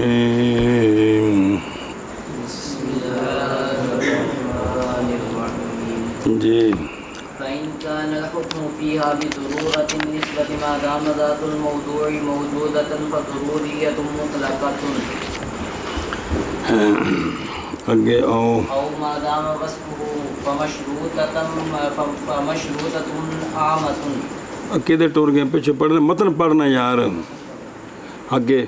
الرحیم. جی فإن كان الحكم فيها بضرورة النسبة ما دام ذات الموضوع موجودة فضرورية مطلقة آگے أو ما دام وصفه فمشروطة عامة. کدھر ٹور گئے؟ پیچھے پڑھنا، متن پڑھنا یار. آگے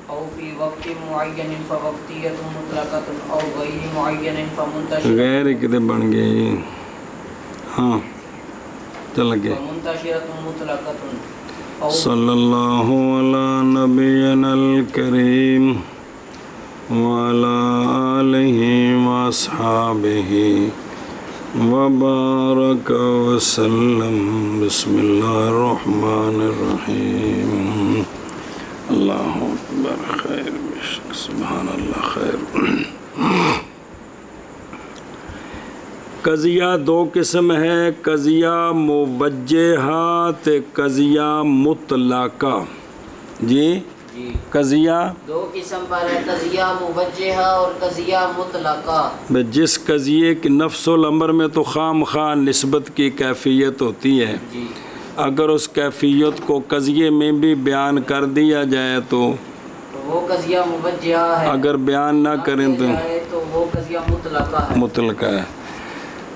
أو في وقت معين فوقتية مطلقة أو غير معين فمنتشرة. غیر کدھر بن گئی؟ ہاں چل گئے. فمنتشرة مطلقة أو صلی اللہ علی نبینا الکریم وعلی آلہ واصحابہ وبارک وسلم. بسم اللہ الرحمن الرحیم. اللہ اکبر. خیر بشک. سبحان اللہ. خیر. قضیہ دو قسم ہے، قضیہ موجہہ تے قضیہ مطلقہ. جی قضیہ دو قسم پر ہے، قضیہ موجہہ اور قضیہ مطلقہ. جس قضیے کی نفس الامر میں تو خام خواہ نسبت کی کیفیت ہوتی ہے، جی اگر اس کیفیت کو قضیے میں بھی بیان کر دیا جائے تو وہ قضیہ موجہہ ہے، اگر بیان نہ کریں تو وہ قضیہ مطلقہ ہے. مطلقہ ہے.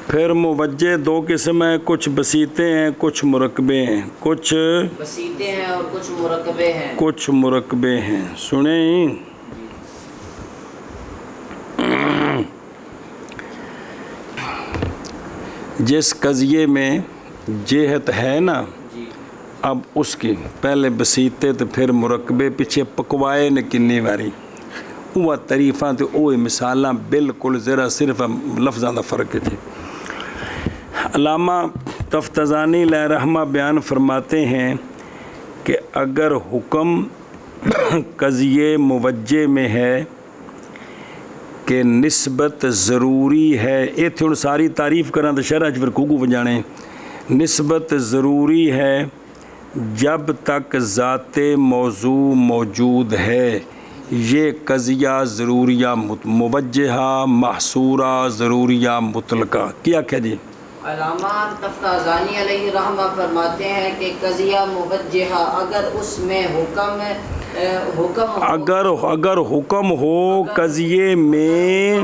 پھر موجہ دو قسم ہیں، کچھ بسیطے ہیں کچھ مرکبے ہیں. کچھ بسیطے ہیں اور کچھ مرکبے ہیں. کچھ مرکبے ہیں. سنیں جس قضیے میں جہت ہے نا، جی اب اس کی پہلے بسیطے تو پھر مرکبے، پیچھے پکوائے نے کنی واری وہ تعریفاں تو وہ مثالاں بالکل ذرا صرف لفظاں دا فرق ہے. جی علامہ تفتزانی علیہ رحمہ بیان فرماتے ہیں کہ اگر حکم قضیے موجہ میں ہے کہ نسبت ضروری ہے، یہ تھی ہن ساری تعریف کراں تو شرح پھر کوگو وجانے. نسبت ضروری ہے جب تک ذات موضوع موجود ہے. یہ قضیہ ضروریہ موجہہ محصورہ ضروریہ مطلقہ. کیا کہ جی علامہ تفتازانی علیہ رحمہ فرماتے ہیں کہ قضیہ موجہہ اگر اس میں حکم اگر حکم ہو قضیے میں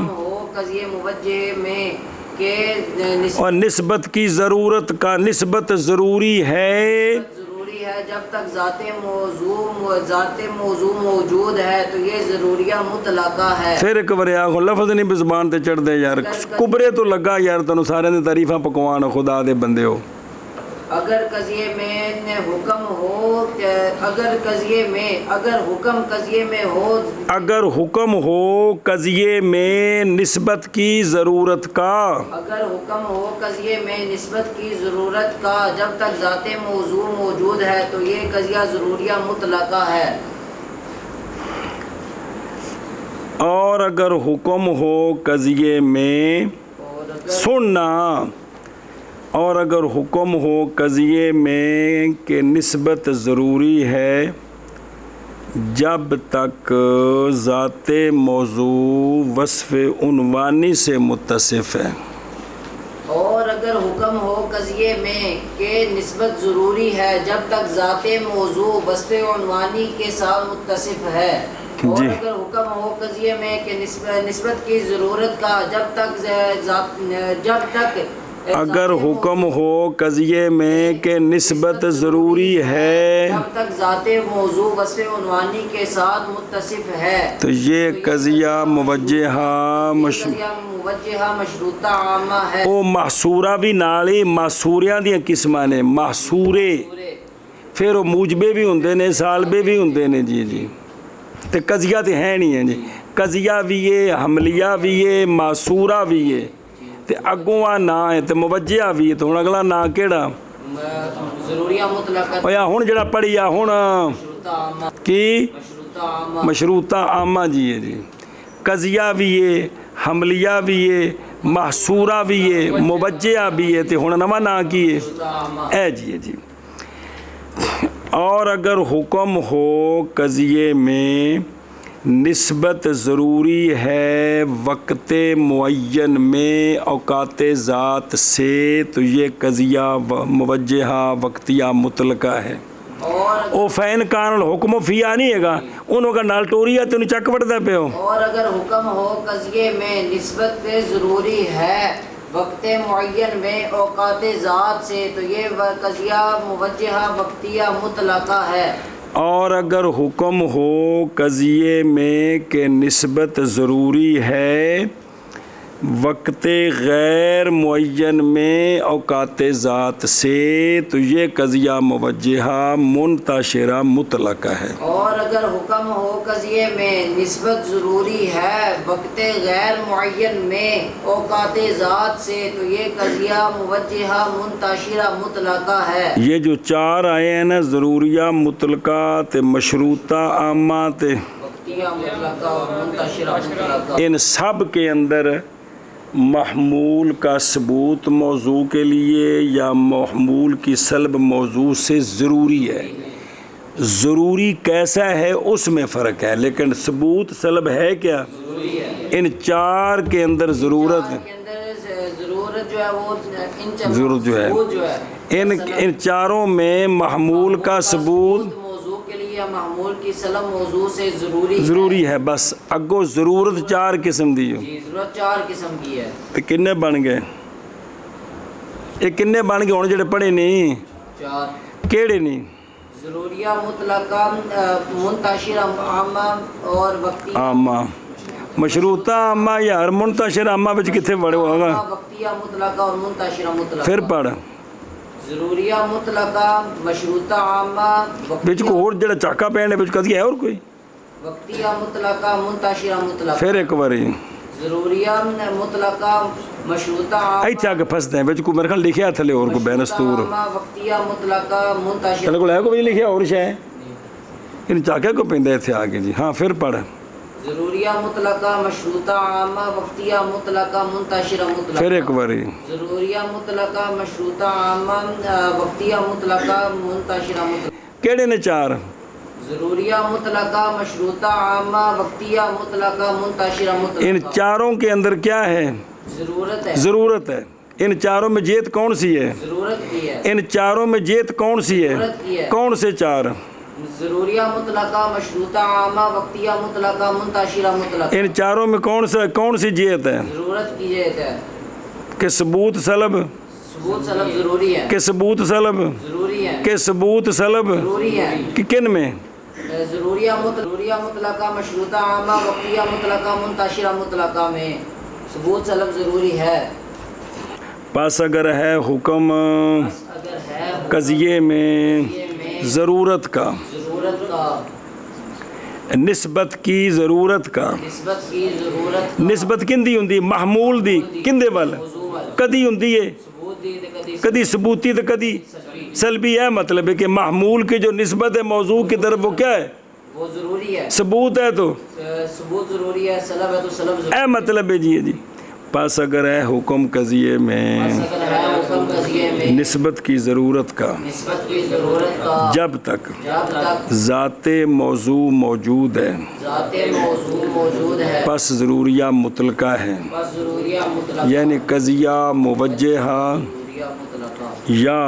قضیہ موجہ میں کہ اور نسبت کی ضرورت کا نسبت ضروری ہے ضروری ہے جب تک ذات موضوع موجود ہے تو یہ ضروریہ مطلقہ ہے. پھر ایک بار آخو لفظ نہیں بزبان تے چڑھ دے یار، کبرے تو لگا یار تنو سارے نے تعریفاں پکوان خدا دے بندے ہو. اگر قضیے میں حکم ہو اگر حکم قضیے میں نسبت کی ضرورت کا اگر حکم ہو قضیے میں نسبت کی ضرورت کا جب تک ذات موضوع موجود ہے تو یہ قضیہ ضروریہ مطلقہ ہے. اور اگر حکم ہو قضیے میں سننا اور اگر حکم ہو قضیے میں کہ نسبت ضروری ہے جب تک ذات موضوع وصف عنوانی سے متصف ہے. اور اگر حکم ہو قضیے میں کہ نسبت ضروری ہے جب تک ذات موضوع وصف عنوانی کے ساتھ متصف ہے. اور اگر حکم ہو قضیے میں کہ نسبت کی ضرورت کا جب تک اگر حکم ہو قضیے میں کہ نسبت ضروری ہے جب تک ذات موضوع وصف عنوانی کے ساتھ متصف ہے تو یہ قضیہ موجہہ مشروطہ عامہ ہے. وہ محصورہ بھی نالی محصوریاں دیاں قسماں نے محصورے پھر وہ موجبے بھی ہوندے نے سالبے بھی ہوندے نے. جی جی تے قضیہ تے ہیں نہیں ہیں جی. قضیہ بھی ہے حملیہ بھی ہے محصورہ بھی ہے تے اگوں آ نا ہے تے موجہہ بھی ہے. تو ہن اگلا نا کیڑا ضروریہ مطلقہ اویا ہن جڑا پڑھیا ہن کی مشروطہ عامہ جی ہے. جی قضیہ بھی ہے حملیہ بھی ہے محصورہ بھی ہے موجہہ بھی ہے تے ہن نواں نا کی ہے اے جی جی. اور اگر حکم ہو قضیے میں نسبت ضروری ہے وقت معین میں اوقات ذات سے تو یہ قضیہ موجہہ وقتیہ مطلقہ ہے. او فین کان الحکم فیہا نہیں ہے گا انہوں کا نال ٹوریا تو نہیں چک وڑتا پہ ہو. اور اگر حکم ہو قضیے میں نسبت ضروری ہے وقت معین میں اوقات ذات سے تو یہ قضیہ موجہہ وقتیہ مطلقہ ہے. اور اگر حکم ہو قضیے میں کہ نسبت ضروری ہے وقت غیر معین میں اوقات ذات سے تو یہ قضیہ موجہہ منتشرہ مطلقہ ہے. اور اگر حکم ہو قضیے میں نسبت ضروری ہے وقت غیر معین میں اوقات ذات سے تو یہ قضیہ موجہہ منتشرہ مطلقہ ہے. یہ جو 4 آئے ہیں نا ضروریہ مطلقہ تے مشروطہ عامہ تے وقتیہ مطلقہ اور منتشرہ مطلقہ، ان سب کے اندر محمول کا ثبوت موضوع کے لیے یا محمول کی سلب موضوع سے ضروری ہے. ضروری کیسا ہے اس میں فرق ہے لیکن ثبوت سلب ہے کیا. ان 4 کے اندر ضرورت ضرورت جو ہے وہ ضرورت جو ہے ان 4 میں محمول کا ثبوت موضوع کے لیے محمول کی سلب موضوع سے ضروری ہے. بس اگو ضرورت 4 قسم دی ہو. ضرورت 4 قسم کی ہے. تو کنے بن گئے یہ کنے بن گئے ہوں جڑے پڑھے نہیں 4 کیڑے نہیں ضروریہ مطلقہ منتشرہ عامہ اور وقتیہ عامہ مشروطہ عامہ یار منتشرہ عامہ بچ کتنے بڑے ہوگا وقتیہ مطلقہ اور منتشرہ مطلقہ. پھر پڑھ ضروریہ مطلقہ مشروطہ عامہ بچ کو اور جڑا چاکا پہنے بچ کدی ہے اور کوئی وقتیہ مطلقہ منتشرہ مطلقہ. پھر ایک باری ضروریہ مطلقہ مشروطہ عامہ ایتھے آ کے پھنستے ہیں بچ کو میرے خیال لکھیا تھلے اور کو بینستور وقتیہ مطلقہ منتشرہ تھلے کو ہے کو بھی لکھیا اور شے ان چاکے کو پیندے تھے آگے جی. ہاں پھر پڑھ ضروریہ مطلقہ مشروطہ عامہ وقتیہ مطلقہ منتشرہ مطلقہ. پھر ایک باری ضروریہ مطلقہ مشروطہ عامہ وقتیہ مطلقہ منتشرہ مطلقہ. کیڑے نے 4 ضروریہ مطلقہ مشروطہ عامہ وقتیہ مطلقہ منتشرہ مطلقہ. ان 4 کے اندر کیا ہے ضرورت ہے. ضرورت ہے. ان 4 میں جیت کون سی ہے ضرورت کی ہے. ان 4 میں جیت کون سی ہے ضرورت کی ہے. کون سے 4 ضروریہ مطلقہ مشروطہ عامہ وقتیہ مطلقہ منتشرہ مطلقہ. ان 4 میں کون سی جیت ہے ضرورت کی جیت ہے کہ ثبوت سلب ثبوت سلب ضروری ہے. کہ ثبوت سلب ضروری ہے. کہ ثبوت سلب ضروری ہے. کہ کن میں ضروریہ مطلقہ مشروطہ عامہ وقتیہ مطلقہ منتشرہ مطلقہ میں ثبوت سلب ضروری ہے. پس اگر ہے حکم اگر ہے قضیے میں ضرورت کا ضرورت کا نسبت کی ضرورت کا نسبت کی ضرورت کا نسبت کندی ہوندی محمول دی کندے وال کدی ہوندی ہے ثبوت دی تے کدی کدی ثبوتی تو کدی سلبی ہے. مطلب ہے کہ محمول کی جو نسبت ہے موضوع کی طرف وہ کیا ہے وہ ضروری ہے. ثبوت ہے تو ثبوت ضروری ہے. سلب ہے تو سلب ضروری اے مطلب ہے جی. پس اگر ہے حکم قضیے میں اگر ہے حکم قضیے میں نسبت کی ضرورت کا نسبت کی ضرورت کا جب تک ذات موضوع موجود ہے ذات موضوع موجود ہے پس ضروریہ مطلقہ ہے. بس ضروریہ مطلقہ یعنی قضیہ موجہہ ضروریہ مطلقہ یا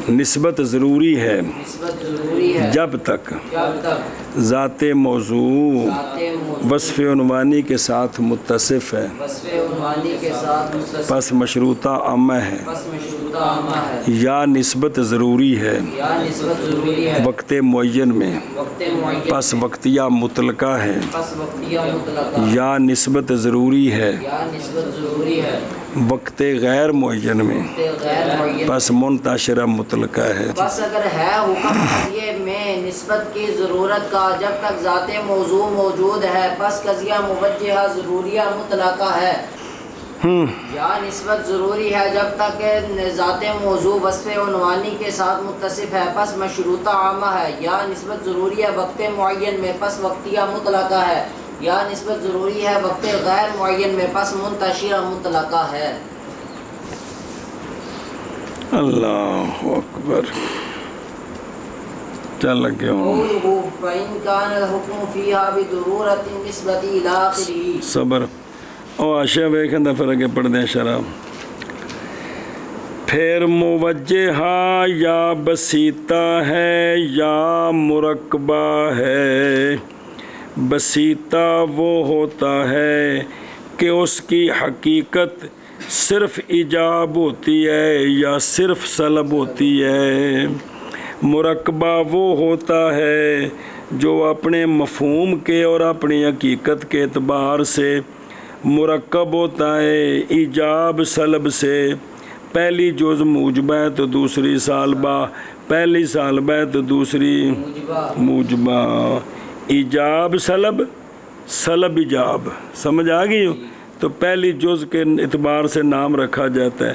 نسبت ضروری ہے نسبت ضروری ہے جب تک جب تک ذات موضوع ذات موضوع وصف عنوانی کے ساتھ متصف ہے. وصف عنوانی کے ساتھ متصف پس مشروطہ عامہ ہے بس مشروطہ عامہ ہے یا نسبت ضروری ہے یا نسبت ضروری ہے وقت معین میں وقت معین پس وقتیہ مطلقہ ہے بس وقتیہ مطلقہ یا نسبت ضروری ہے یا نسبت ضروری ہے وقت غیر معین میں غیر معین پس منتشرہ مطلقہ ہے. بس اگر ہے حکم قضیے میں نسبت کی ضرورت کا جب تک ذات موضوع موجود ہے پس قضیہ موجہہ ضروریہ مطلقہ ہے. یا نسبت ضروری ہے جب تک ذات موضوع وصف عنوانی کے ساتھ متصف ہے پس مشروطہ عامہ ہے. یا نسبت ضروری ہے وقت معین میں پس وقتیہ مطلقہ ہے. یا نسبت ضروری ہے وقت غیر معین میں پس منتشرہ مطلقہ ہے. اللہ اکبر. چل لگے ہوں قوله فإن كان الحكم فيها بضرورة النسبة إلى آخره. صبر او آشا ویکھن دا فرق ہے پڑھ دیں شراب. پھر موجہہ یا بسیطہ ہے یا مرکبہ ہے. بسیطہ وہ ہوتا ہے کہ اس کی حقیقت صرف ایجاب ہوتی ہے یا صرف سلب ہوتی ہے. مرکبہ وہ ہوتا ہے جو اپنے مفہوم کے اور اپنی حقیقت کے اعتبار سے مرکب ہوتا ہے ایجاب سلب سے. پہلی جز موجبہ ہے تو دوسری سالبہ، پہلی سالبہ ہے تو دوسری موجبہ. ایجاب سلب، سلب ایجاب، سمجھ آ گئی ہو؟ تو پہلی جز کے اعتبار سے نام رکھا جاتا ہے.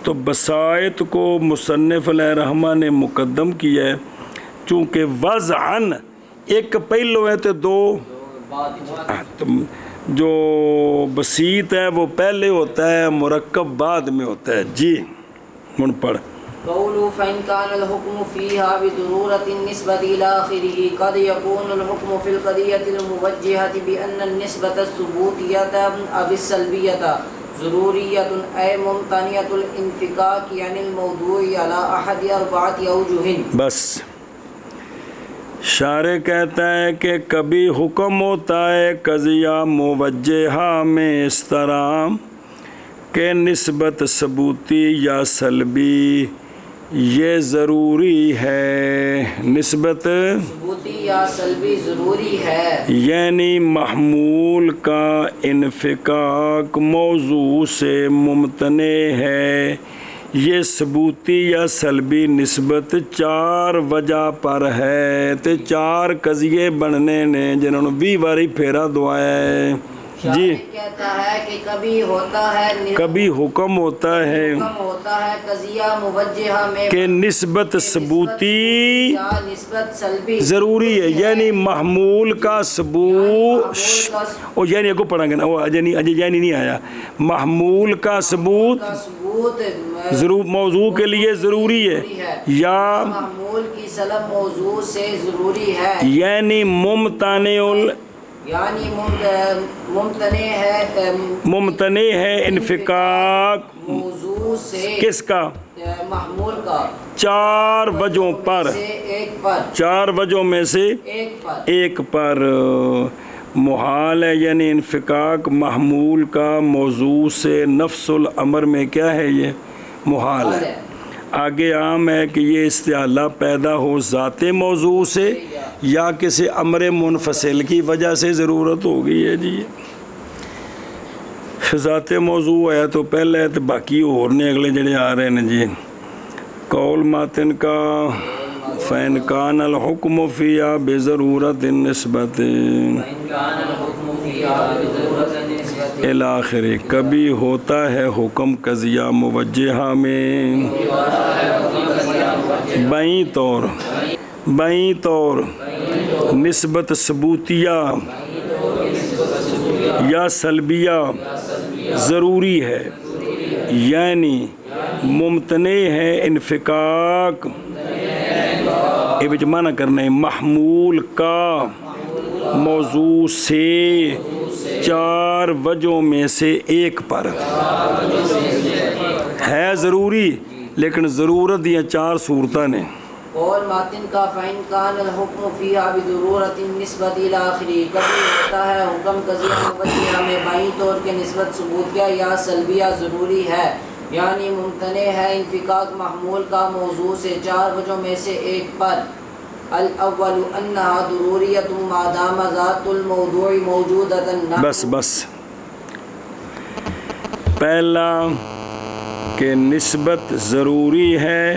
تو بسائط کو مصنف علیہ رحمہ نے مقدم کیا ہے چونکہ وضعاً ایک پہلو ہے تو دو. جو بسیط ہے وہ پہلے ہوتا ہے، مرکب بعد میں ہوتا ہے. جی من پڑھ. قوله فإن كان الحكم فيها بضرورة النسبة إلى آخره قد يكون الحكم في القضية الموجهة بأن النسبة الثبوتية أو السلبية ضرورية أي ممتنعة الانفكاك عن الموضوع على أحد أربعة أوجه. بس شارح کہتا ہے کہ کبھی حکم ہوتا ہے قضیہ موجہہ میں اس طرح کہ نسبت ثبوتی یا سلبی یہ ضروری ہے. نسبت ثبوتی یا سلبی ضروری ہے، یعنی محمول کا انفکاک موضوع سے ممتنع ہے. یہ ثبوتی یا سلبی نسبت چار وجہ پر ہے تے چار قضیے بننے نے جنہوں نے 20 باری پھیرا دعایا ہے. جی کہتا ہے کہ کبھی ہوتا ہے، کبھی حکم ہوتا ہے حکم ہوتا ہے قضیہ موجہہ میں کہ نسبت ثبوتی یا نسبت سلبی ضروری ہے، یعنی محمول کا ثبوت اور یعنی کو پڑھیں گے نا وہ یعنی نہیں آیا. محمول کا ثبوت ضرور موضوع کے لیے ضروری ہے یا محمول کی سلب موضوع سے ضروری ہے، یعنی ممتنع یعنی ممتنع ہے انفکاک موضوع سے کس کا؟ محمول کا چار وجہوں پر، سے ایک پر، چار وجہوں میں سے ایک پر محال ہے. یعنی انفکاک محمول کا موضوع سے نفس الامر میں کیا ہے؟ یہ محال ہے. آگے عام ہے کہ یہ استعالہ پیدا ہو ذات موضوع سے یا کسی امر منفصل کی وجہ سے ضرورت ہو گئی ہے. جی ذات موضوع ہے تو پہلے ہے تو باقی اور نے اگلے جڑے آ رہے ہیں. جی قول ماتن کا فین کان الحکم فیہا بضرورت النسبت الی آخری. کبھی ہوتا ہے حکم قضیہ موجہہ میں بائیں طور نسبت ثبوتیہ یا سلبیہ ضروری ہے، یعنی ممتنع ہے انفکاک معنی کرنے محمول کا موضوع سے چار وجہوں میں سے ایک پر ہے ضروری، لیکن ضرورت یہ چار صورتیں نے. قول ماتن کا فإن كان الحكم فيها بضرورة النسبة إلى آخره کبھی ہوتا ہے حکم قضیہ موجہہ میں بائیں طور کے نسبت ثبوتیہ یا سلبیہ ضروری ہے، یعنی ممتنع ہے انفکاک محمول کا موضوع سے چار وجہوں میں سے ایک پر. الاول انها ضروریۃ ما دام ذات الموضوع موجودۃ. بس پہلا کہ نسبت ضروری ہے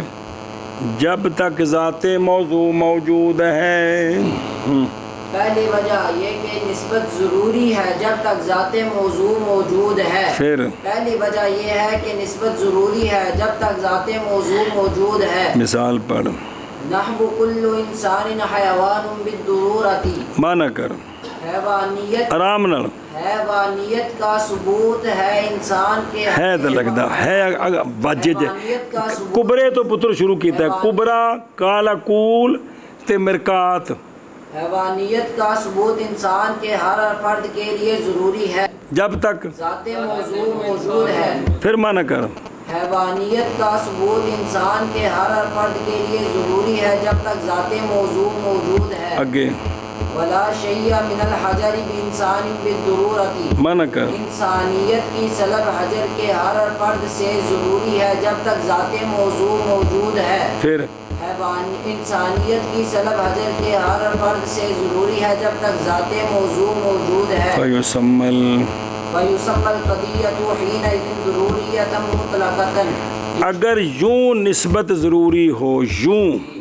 جب تک ذات موضوع موجود ہے. پہلی وجہ یہ کہ نسبت ضروری ہے جب تک ذات موضوع موجود ہے. پھر پہلی وجہ یہ ہے کہ نسبت ضروری ہے جب تک ذات موضوع موجود ہے. مثال پڑھ. نحو کل انسان حیوان بالضرورت. مانا کر حیوانیت آرام نال. حیوانیت کا ثبوت ہے انسان کے ہے تو لگتا ہے واجد. کبرے تو پتر شروع کیتا ہے کبرا کالا کول ذات مرکات حیوانیت کا ثبوت انسان کے ہر فرد کے لیے ضروری ہے جب تک ذات موضوع موجود ہے پھر مانا کر حیوانیت کا ثبوت انسان کے ہر فرد کے لیے ضروری ہے جب تک ذات موضوع موجود ہے آگے ولا شیء من الحجر بانسان بالضرورت مانا کر انسانیت کی سلب حجر کے ہر فرد سے ضروری ہے جب تک ذات موضوع موجود ہے پھر انسانیت کی سلب حجر کے ہر فرد سے ضروری ہے جب تک ذات موضوع موجود ہے فیسمل وَيُسَمَّى الْقَضِيَّةُ حِينَئِذٍ ضُرُورِيَّةً مُطْلَقَةً اگر یوں نسبت ضروری ہو یوں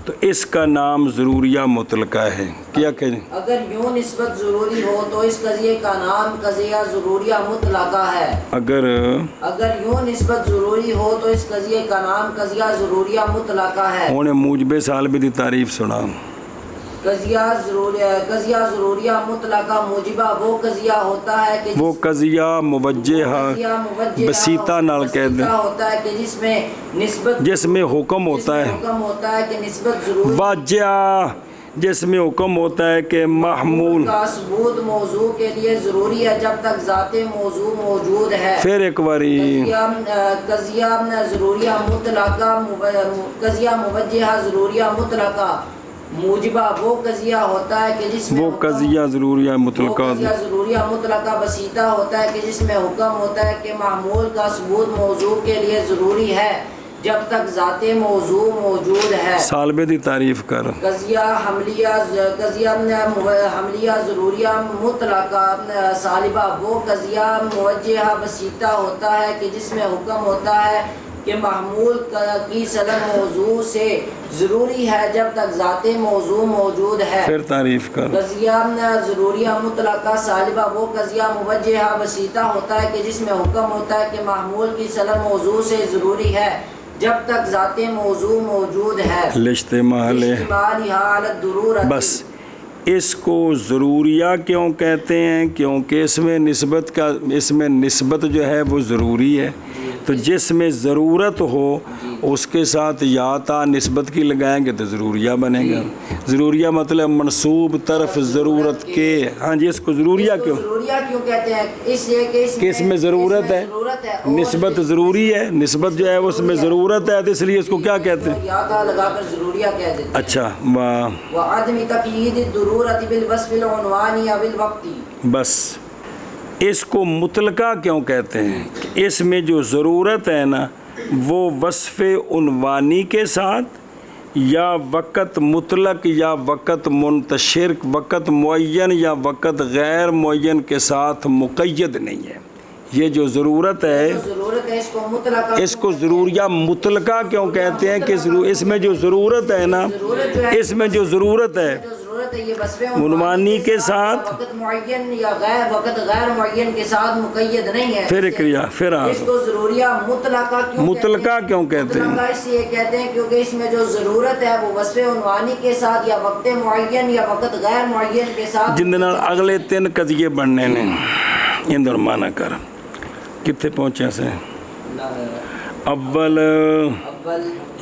تو اس کا نام ضروریہ مطلقہ ہے کیا کہیں اگر یوں نسبت ضروری ہو تو اس قضیے کا نام قضیہ ضروریہ مطلقہ ہے اگر یوں نسبت ضروری ہو تو اس قضیے کا نام قضیہ ضروریہ مطلقہ ہے انہیں موجب سالب دی تعریف سنا قضیہ ضروریہ مطلقہ موجبہ وہ قضیہ ہوتا ہے کہ وہ قضیہ موجہ بسیطہ نال کہہ دیں ہوتا ہے کہ جس میں حکم ہوتا ہے کہ نسبت ضروری واجہ جس میں حکم ہوتا ہے کہ محمول کا ثبوت موضوع کے لیے ضروری ہے جب تک ذات موضوع موجود ہے پھر ایک باری قضیہ ضروریہ مطلقہ قضیہ موجہ ضروریہ مطلقہ موجبہ وہ قضیہ ہوتا ہے کہ جس میں وہ قضیہ ضروریہ مطلقہ ضروریہ مطلقہ بسیطہ ہوتا ہے کہ جس میں حکم ہوتا ہے کہ معمول کا ثبوت موضوع کے لیے ضروری ہے جب تک ذات موضوع موجود ہے سالبے دی تعریف کر قضیہ حملیہ ضروریہ مطلقہ سالبہ وہ قضیہ موجہ بسیطہ ہوتا ہے کہ جس میں حکم ہوتا ہے کہ محمول کی سلب موضوع سے ضروری ہے جب تک ذات موضوع موجود ہے پھر تعریف کر قضیہ ضروریہ مطلقہ سالبہ وہ قضیہ موجہ بسیطہ ہوتا ہے کہ جس میں حکم ہوتا ہے کہ محمول کی سلب موضوع سے ضروری ہے جب تک ذات موضوع موجود ہے الاجتماع بس اس کو ضروریہ کیوں کہتے ہیں کیونکہ اس میں نسبت جو ہے وہ ضروری ہے تو جس میں ضرورت ہو اس کے ساتھ یا تا نسبت کی لگائیں گے تو ضروریہ بنے گا ضروریہ مطلب منصوب طرف ضرورت کے ہاں جی اس کو ضروریہ کیوں کہتے ہیں اس لیے کہ اس میں ضرورت ہے نسبت ضروری ہے نسبت جو ہے اس میں ضرورت ہے تو اس لیے اس کو کیا کہتے ہیں یا تا لگا کر ضروریہ کہہ دیتے ہیں اچھا وعدم تقیید الضرورت بالوصف العنوانی یا بالوقتی بس اس کو مطلقہ کیوں کہتے ہیں اس میں جو ضرورت ہے نا وہ وصف عنوانی کے ساتھ یا وقت مطلق یا وقت منتشر وقت معین یا وقت غیر معین کے ساتھ مقید نہیں ہے یہ جو ضرورت ہے اس کو ضروریہ مطلقہ کیوں کہتے ہیں کہ اس میں جو ضرورت ہے نا اس میں جو ضرورت ہے عنوانی کے ساتھ وقت معین یا وقت غیر معین کے ساتھ مقید نہیں ہے پھر کریا پھر اس کو ضروریہ مطلقہ کیوں کہتے ہیں اس لیے کہتے ہیں کیونکہ اس میں جو ضرورت ہے وہ وصف عنوانی کے ساتھ یا وقت معین یا وقت غیر معین کے ساتھ جن دن اگلے 3 قضیے بننے نے اندر مانا کر کتنے پہنچے سے اول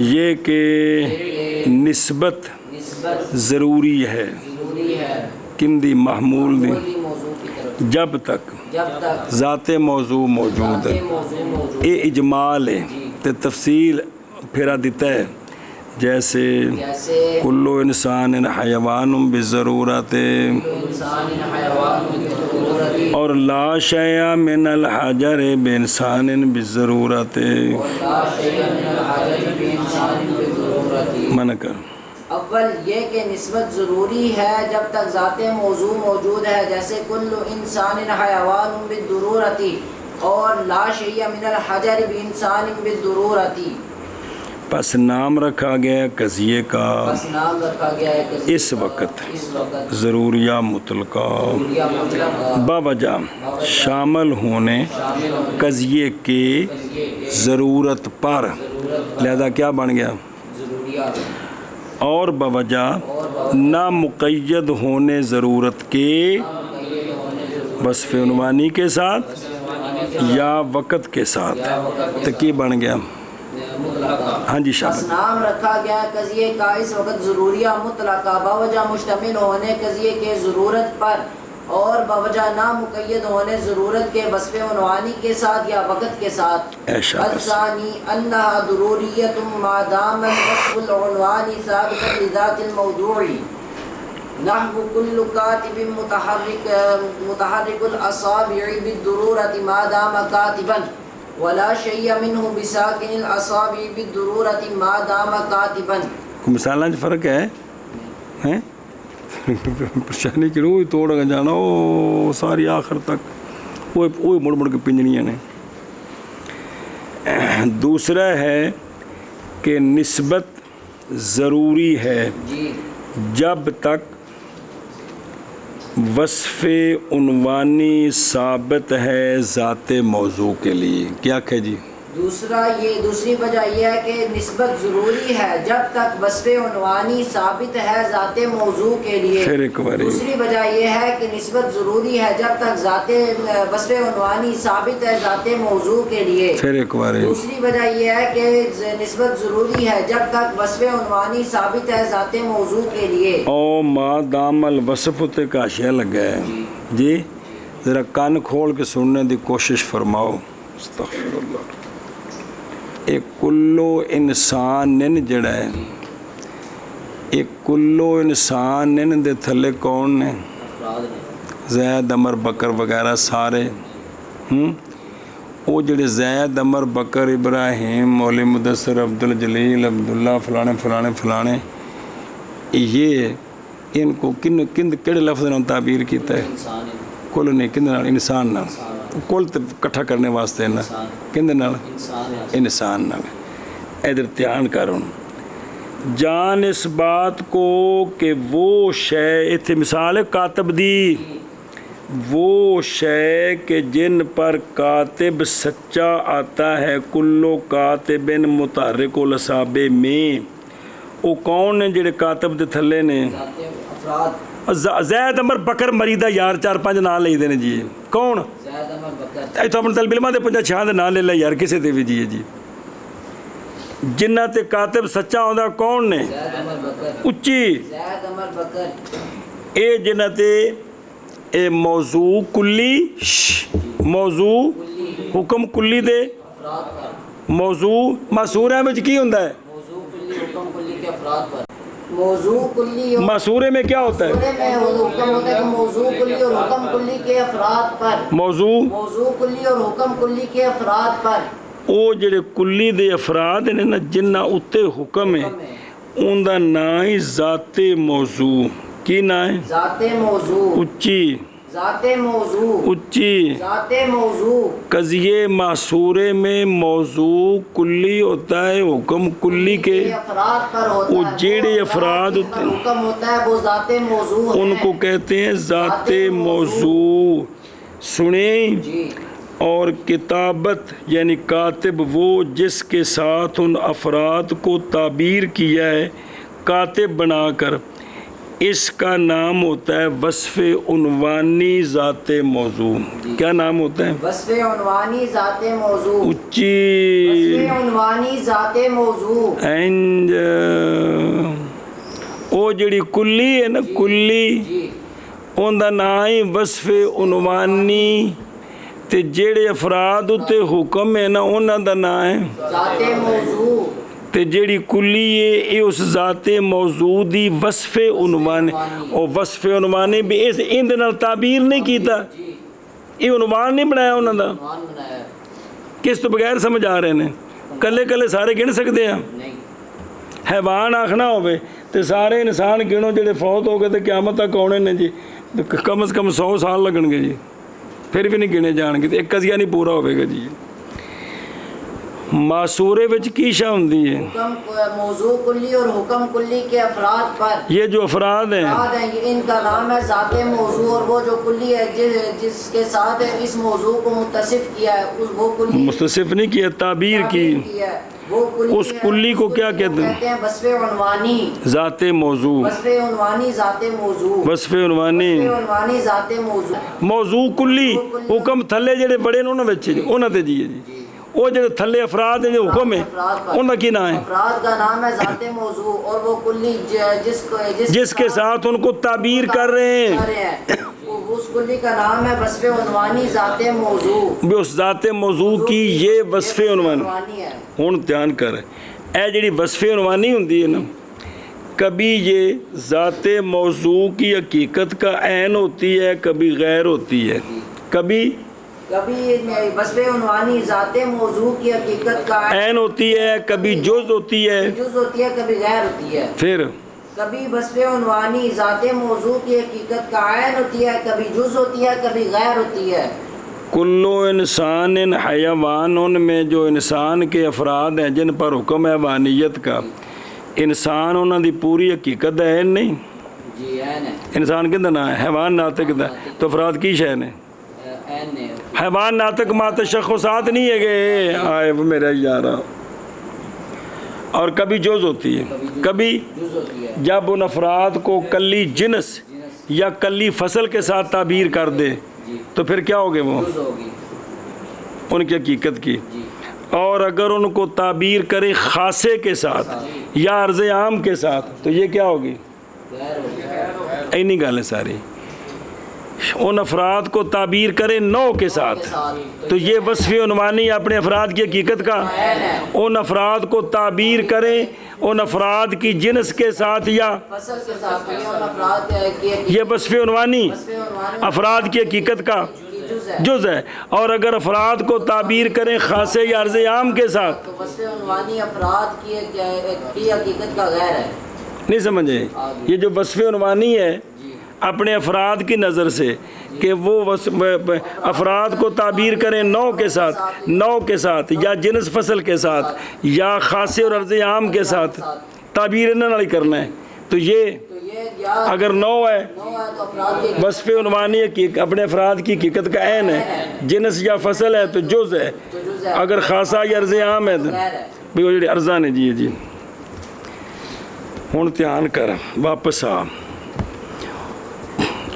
یہ کہ نسبت ضروری ہے کندی محمول دی جب تک ذات موضوع موجود ہے یہ اجمال ہے تے تفصیل پھرا دیتا ہے جیسے کلو انسان حیوان بضرورت اور لا شیء من الحجر بانسان بضرورت منع کر اول یہ کہ نسبت ضروری ہے جب تک ذات موضوع موجود ہے جیسے کل انسان حیوان بالضرورت اور لا شیء من الحجر بانسان بالضرورت پس نام رکھا گیا قضیے کا اس وقت ضروریہ مطلقہ باوجہ شامل ہونے قضیے کے ضرورت پر لہذا کیا بن گیا اور بوجہ نہ مقید ہونے ضرورت کے وصف عنوانی کے ساتھ یا وقت کے ساتھ تو کی بن گیا ہاں جی بس شاباش. نام رکھا گیا قضیے کا اس وقت ضروریہ مطلقہ بوجہ مشتمل ہونے قضیے کے ضرورت پر اور بوجہ نامقید ہونے ضرورت کے وصف عنوانی کے ساتھ یا وقت کے ساتھ. اے شاباش. الثانی انہا ضروریت ما دام وصف العنوانی ثابت لذات الموضوع نحو کل کاتب متحرک الاصابع بالضرورت ما دام کاتبا ولا شیء منہ بساکن الاصابع بالضرورت ما دام کاتبا. کوئی مثالیں فرق ہے ہیں پریشانی کی روح توڑ کے جانا وہ ساری آخر تک وہ مڑ مڑ کے پنجنیاں نے. دوسرا ہے کہ نسبت ضروری ہے جی جب تک وصف عنوانی ثابت ہے ذات موضوع کے لیے. کیا کہ جی دوسری وجہ یہ ہے کہ نسبت ضروری ہے جب تک وصف عنوانی ثابت ہے ذات موضوع کے لیے. پھر ایک بار دوسری وجہ یہ ہے کہ نسبت ضروری ہے جب تک وصف عنوانی ثابت ہے ذات موضوع کے لیے. پھر ایک بار دوسری وجہ یہ ہے کہ نسبت ضروری ہے جب تک وصف عنوانی ثابت ہے ذات موضوع کے لیے. او ما دام الوصف تے کاشیا لگا ہے جی. ذرا کان کھول کے سننے دی کوشش فرماؤ. استغفر اللہ. ایک کلو انسان جڑا ہے ایک کلو انسان دے تھلے کون نے زید عمر بکر وغیرہ سارے وہ جڑے زید عمر بکر ابراہیم مولی مدثر عبدالجلیل عبداللہ فلانے فلانے فلانے یہ ان کو کہڑے لفظ نے تعبیر کیتا ہے؟ کل نہیں کن انسان نال کل کٹھا کرنے واسطے نا کن انسان نال. ادھر دھیان کروں جان اس بات کو کہ وہ شے اتنے مثال ہے کاتب دی وہ شے کہ جن پر کاتب سچا آتا ہے کلو کاتب متحرک الاصابع میں وہ کون نے جڑے کاتب دے تھلے نے؟ زید عمر بکر مریدہ یار 4-5 نام لے دینے جی. کون؟ زید عمر بکر. اے تو اپنے طالب علماں دے 5-6 دے نام لے لے یار کسے تے بھی جی جی. جنہ تے کاتب سچا ہوندا کون نے؟ زید عمر بکر. اچھی زید عمر بکر. اے جنہ تے اے موضوع کلی موضوع حکم کلی دے موضوع مسورہ میں کی ہوندا ہے؟ موضوع کلی حکم کلی کے افراد پر. موضوع کلی مسورے میں کیا ہوتا ہے؟ حکم ہوتا ہے موضوع کلی اور حکم کلی کے افراد پر. موضوع کلی اور حکم کلی کے افراد پر. او جڑے کلی دے افراد نے نا جنہ اتے حکم ہے ان دا نام ہی ذات موضوع. کی نام ہے؟ ذات موضوع. اچھی ذات موضوع. اچھی ذات موضوع. قضیے معصورے میں موضوع کلی ہوتا ہے حکم کلی کے افراد پر ہوتا ہے. وہ جڑے افراد حکم ہوتا ہے وہ ذات موضوع ہے. ان کو کہتے ہیں ذات موضوع. سنیں جی. اور کتابت یعنی کاتب وہ جس کے ساتھ ان افراد کو تعبیر کیا ہے کاتب بنا کر اس کا نام ہوتا ہے وصف عنوانی ذات موضوع. کیا نام ہوتا ہے؟ وصف عنوانی ذات موضوع. اچھی وصف عنوانی ذات موضوع. اینج او جڑی کلی ہے نا کلی جی. ان دا نام ہی وصف عنوانی تے جڑے افراد تے حکم ہے نا انہاں دا نام ہے ذات موضوع. تے جڑی کلی ہے یہ اس ذات موضوع دی وصف عنوان اور وصف عنوانی بھی اس ان دے نال تعبیر نہیں کیتا یہ عنوان نہیں بنایا انہاں دا. عنوان بنایا. کس تو بغیر سمجھ آ رہے ہیں کلے کلے سارے گن سکتے ہیں؟ نہیں. حیوان آخنا ہوئے تے سارے انسان گنو جڑے فوت ہو گئے تے قیامت تک آنے نے جی کم از کم 100 سال لگن گے جی پھر بھی نہیں گنے جان گے ایک قضیہ نہیں پورا ہوئے گا جی. معصورے وچ کی شاہ ہوندی ہے؟ حکم موضوع کلی اور حکم کلی کے افراد پر. یہ جو افراد ہیں ان کا نام ہے ذات موضوع اور وہ جو کلی ہے جس کے ساتھ اس موضوع کو متصف کیا ہے وہ کلی متصف نہیں کیا تعبیر کی اس کلی کو کیا کہتے ہیں؟ وصف عنوانی ذات موضوع. وصف عنوانی ذات موضوع. وصف عنوانی ذات موضوع. موضوع کلی حکم تھلے جڑے بڑے نے انہاں وچ انہاں تے جی وہ جو تھلے افراد ہیں جو حکم ہے ان کا کی نام ہے؟ افراد کا نام ہے ذات موضوع، اور وہ کلی جس کے ساتھ ان کو تعبیر کر رہے ہیں اس کلی کا نام ہے وصف عنوانی ذات موضوع. بھی اس ذات موضوع کی یہ وصف عنوانی ہے. ہوں دھیان کر اے جڑی وصف عنوانی ہوندی ہے نا، کبھی یہ ذات موضوع کی حقیقت کا عین ہوتی ہے، کبھی غیر ہوتی ہے. کبھی وصف عنوانی ذات موضوع کی حقیقت کا عین ہوتی ہے، کبھی جز ہوتی ہے، جز ہوتی ہے، کبھی غیر ہوتی ہے. پھر کبھی وصف عنوانی ذات موضوع کی حقیقت کا عین ہوتی ہے، کبھی جز ہوتی ہے، کبھی غیر ہوتی ہے. کلو انسان حیوان، ان میں جو انسان کے افراد ہیں جن پر حکم ہے حیوانیت کا، انسان انہوں دی پوری حقیقت ہے نہیں. جی عین ہے. انسان کہتا نا حیوان ناطق دا تو افراد کی شے نے؟ عین ہے. حیوان ناطق ما تشخصات نہیں ہے گئے آئے وہ میرا یارا. اور کبھی جز ہوتی ہے، کبھی جز ہوتی ہے. جب ان افراد کو کلی جنس یا کلی فصل کے ساتھ تعبیر کر دے تو پھر کیا ہوگے وہ جز ہوگی ان کی حقیقت کی. جی. اور اگر ان کو تعبیر کرے خاصے کے ساتھ یا عرض عام کے ساتھ تو یہ کیا ہوگی؟ غیر ہوگی. اینی گل ہے ساری. ان افراد کو تعبیر کرے نو کے ساتھ تو یہ وصف عنوانی اپنے افراد کی حقیقت کا. ان افراد کو تعبیر کریں ان افراد کی جنس کے ساتھ یا فصل کے ساتھ یہ ان افراد کی یہ وصف عنوانی وصف عنوانی افراد کی حقیقت کا جز ہے. جز ہے. اور اگر افراد کو تعبیر کریں خاصے یا عرض عام کے ساتھ تو وصف عنوانی افراد کی حقیقت کا غیر ہے. نہیں سمجھے؟ یہ جو وصف عنوانی ہے اپنے افراد کی نظر سے کہ وہ افراد کو تعبیر کریں نو کے ساتھ یا جنس فصل کے ساتھ یا خاصے اور عرض عام کے ساتھ تعبیر انہوں نے کرنا ہے. تو یہ اگر نو ہے وصف عنوانی اپنے افراد کی حقیقت کا عین ہے، جنس یا فصل ہے تو جز ہے، اگر خاصہ یا عرض عام ہے تو بھی وہ جڑے عرضاں نے. جی ہوں دھیان کر واپس آ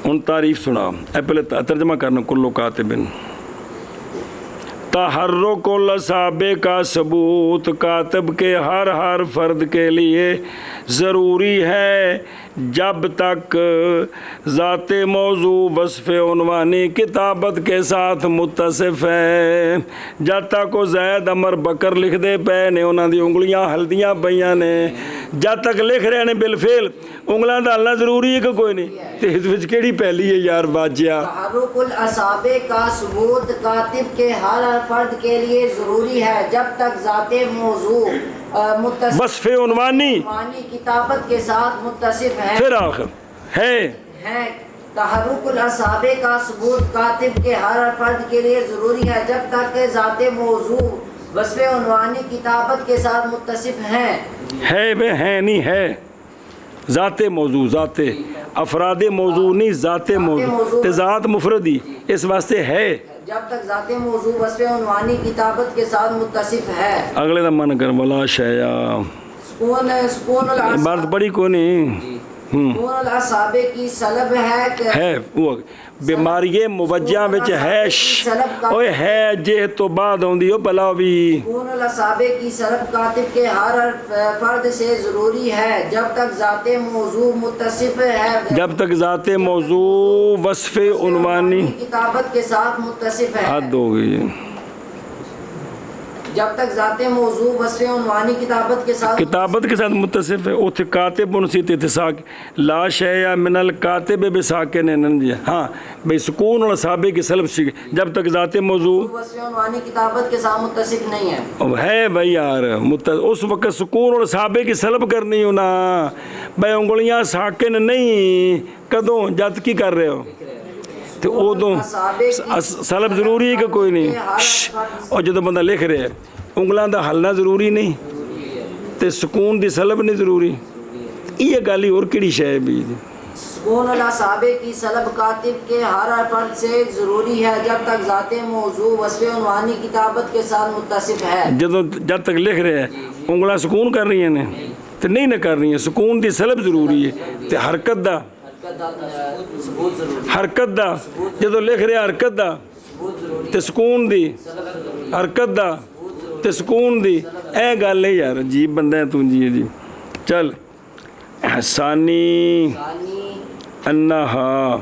ان تعریف سنا. اے پہلے ترجمہ کرنا. کلو کاتبن تحرک الاصابع کا ثبوت کاتب کے ہر فرد کے لیے ضروری ہے جب تک ذات موضوع وصف عنوانی کتابت کے ساتھ متصف ہے. جب تک وہ زید عمر بکر لکھ دے پے نے انہوں دی انگلیاں ہلدیاں پہ نے، جب تک لکھ رہے ہیں بالفعل انگلاں دا ہلنا ضروری ہے کہ کوئی نہیں؟ تو اس وچ کیڑی پہلی ہے یار باجیا؟ تحرک الاصابع کا ثبوت کاتب کے ہر فرد کے لیے ضروری ہے جب تک ذات موضوع وصف عنوانی کتابت کے ساتھ متصف ہے. پھر آخر ہے تحرک الاصابع کا ثبوت کاتب کے ہر فرد کے لیے ضروری ہے جب تک کہ ذات موضوع وصف عنوانی کتابت کے ساتھ متصف ہے بے ہے نہیں ہے ذات موضوع، ذات افراد موضوع نہیں، ذات موضوع ذات مفردی اس واسطے ہے جب تک ذات موضوع وصف عنوانی کتابت کے ساتھ متصف ہے. اگلے دا من کر ولا شیا سکون عبارت پڑھی کو نہیں. سکون الاصابع کی سلب ہے وہ بیماری موجہ وچ ہے اوے ہے جے تو بعد ہوندی او بلا بھی. سکون الاصابع کی سلب کاتب کے ہر فرد سے ضروری ہے جب تک ذات موضوع متصف ہے، جب تک ذات موضوع وصف عنوانی کتابت کے ساتھ متصف ہے. حد ہو گئی. جب تک ذات موضوع وصف عنوانی کتابت کے ساتھ متصف ہے. اوتھے کاتب انسیت اتساق لا شیء من الکاتب بساکن ننجی. ہاں بھئی سکون اور صحابے کی سلب سے جب تک ذات موضوع وصف عنوانی کتابت کے ساتھ متصف نہیں ہے بھئی یار اس وقت سکون اور صحابے کی سلب کرنی ہونا. بھئی انگلیاں ساکن نہیں کدوں جد کی کر رہے ہو تو ادوں سلب ضروری ہے کہ کوئی نہیں. اور جدو بندہ لکھ رہے انگلاں دا ہلنا ضروری نہیں تے سکون دی سلب نہیں ضروری. یہ گل ہی اور کیڑی شے ہے بھی؟ سکون الاصابع کی سلب کاتب کے ہر فرد سے ضروری ہے جب تک ذات موضوع وصف عنوانی کتابت کے ساتھ متصف ہے. جب تک لکھ رہے ہیں انگلاں سکون کر رہی ہیں تو نہیں نہ کر رہی ہیں. سکون دی سلب ضروری ہے تے حرکت دا جدو لکھ رہے حرکت دا تے سکون دی حرکت دا تے سکون دی اے گل ہے یار عجیب بندہ ہے تو جی چل ثانی ثانی انہا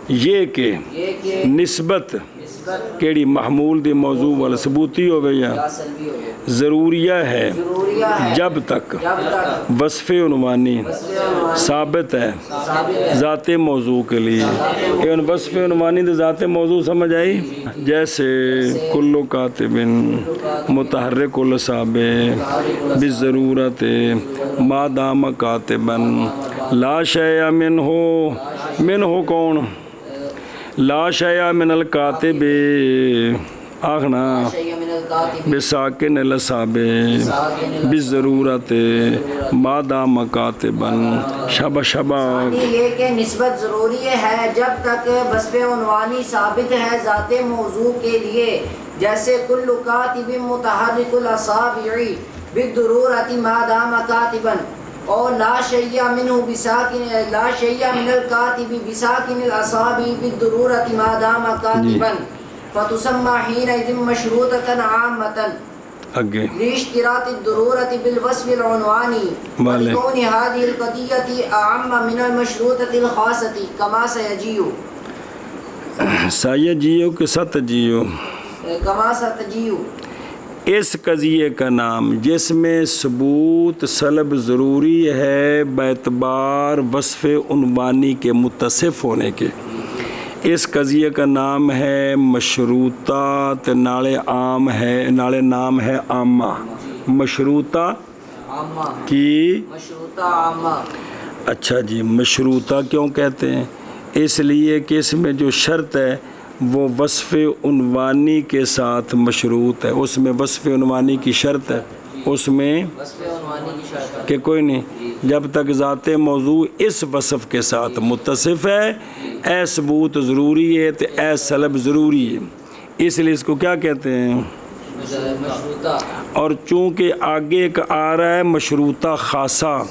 یہ کہ یہ کہ نسبت نسبت کیڑی محمول دی موضوع والا ثبوتی ہوئے یا یا سلبی ہو گئے ضروریہ ہے ضروریہ ہے جب تک جب تک وصف عنوانی عنوانی ثابت ہے ثابت ہے ذات موضوع کے لیے یہ ان وصف عنوانی تو ذات موضوع سمجھ آئی جیسے کل کاتب متحرک الاصحاب بالضرورت ما دام کاتبا لا شیء منہ کون لا شیء من الکاتب آخنا شیء من الکاتب بساکن الاصحاب بالضرورت ما دام کاتبا شبہ یہ کہ نسبت ضروری ہے جب تک وصف عنوانی ثابت ہے ذات موضوع کے لیے جیسے کل کاتب متحرک الاصابع بالضرورت ما دام کاتبا اور لا شیء منہ بساکن لا شیء من الکاتب بساکن الاصابع بالضرورت ما دام کاتبا فتسمى حينئذ مشروطة عامة اگے لاشتراط الضرورة بالوصف العنواني ولكون هذه القضية أعم من المشروطة الخاصة كما سيجيء سایجیو کے ست جیو كما ستجيء اس قضیے کا نام جس میں ثبوت سلب ضروری ہے باعتبار وصف عنوانی کے متصف ہونے کے اس قضیے کا نام ہے مشروطہ تے نالے عام ہے نالے نام ہے عامہ مشروطہ عامہ کی مشروطہ عامہ اچھا جی مشروطہ کیوں کہتے ہیں اس لیے کہ اس میں جو شرط ہے وہ وصف عنوانی کے ساتھ مشروط ہے اس میں وصف عنوانی کی شرط ہے اس میں وصف عنوانی کی شرط ہے کہ کوئی نہیں جب تک ذات موضوع اس وصف کے ساتھ متصف ہے اے ثبوت ضروری ہے تو اے سلب ضروری ہے اس لیے اس کو کیا کہتے ہیں مشروطہ اور چونکہ آگے ایک آ رہا ہے مشروطہ خاصہ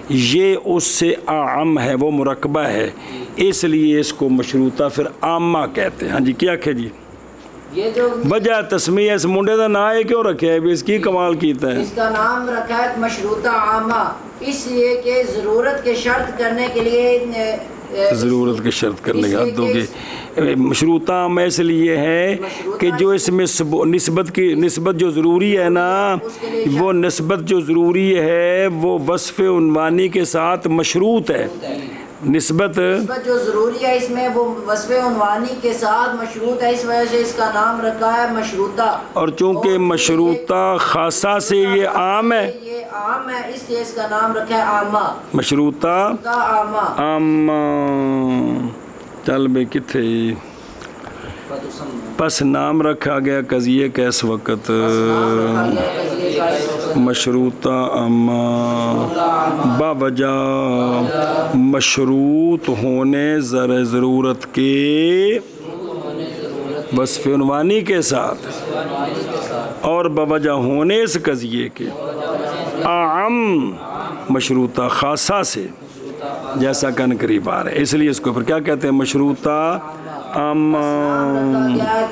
یہ اس سے عام ہے وہ مرکبہ ہے اس لیے اس کو مشروطہ پھر عامہ کہتے ہیں ہاں جی کیا کہ جی یہ جو وجہ تسمیہ اس منڈے کا نام ہے کیوں رکھے ہے اس کی کمال کیتا ہے اس کا نام رکھا ہے مشروطہ عامہ اس لیے کہ ضرورت کے شرط کرنے کے لیے ضرورت کی شرط کرنے کے حد ہوگی مشروطہ عامہ اس لیے ہے کہ جو اس میں نسبت جو ضروری ہے نا وہ نسبت جو ضروری ہے وہ وصف عنوانی کے ساتھ مشروط ہے نسبت جو ضروری ہے اس میں وہ وصف عنوانی کے ساتھ مشروط ہے اس وجہ سے اس کا نام رکھا ہے مشروطہ اور چونکہ مشروطہ خاصہ سے یہ عام ہے یہ عام ہے اس لیے اس کا نام رکھا ہے عامہ مشروطہ عامہ عامہ چل بے کتھے پس نام رکھا گیا قضیے کا اس وقت مشروطہ عامہ باوجہ مشروط ہونے ضرورت کے وصف عنوانی کے ساتھ اور باوجہ ہونے اس قضیے کے عام مشروطہ خاصہ سے جیسا کن قریب آ رہا ہے اس لیے اس کو پھر کیا کہتے ہیں مشروطہ عامہ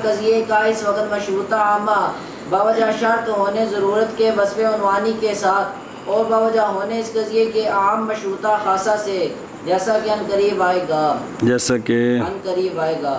قضیے کا اس وقت مشروطہ عامہ باوجہ شرط ہونے ضرورت کے وصف عنوانی کے ساتھ اور باوجہ ہونے اس قضیے کے عام مشروطہ خاصہ سے جیسا کہ ان قریب آئے گا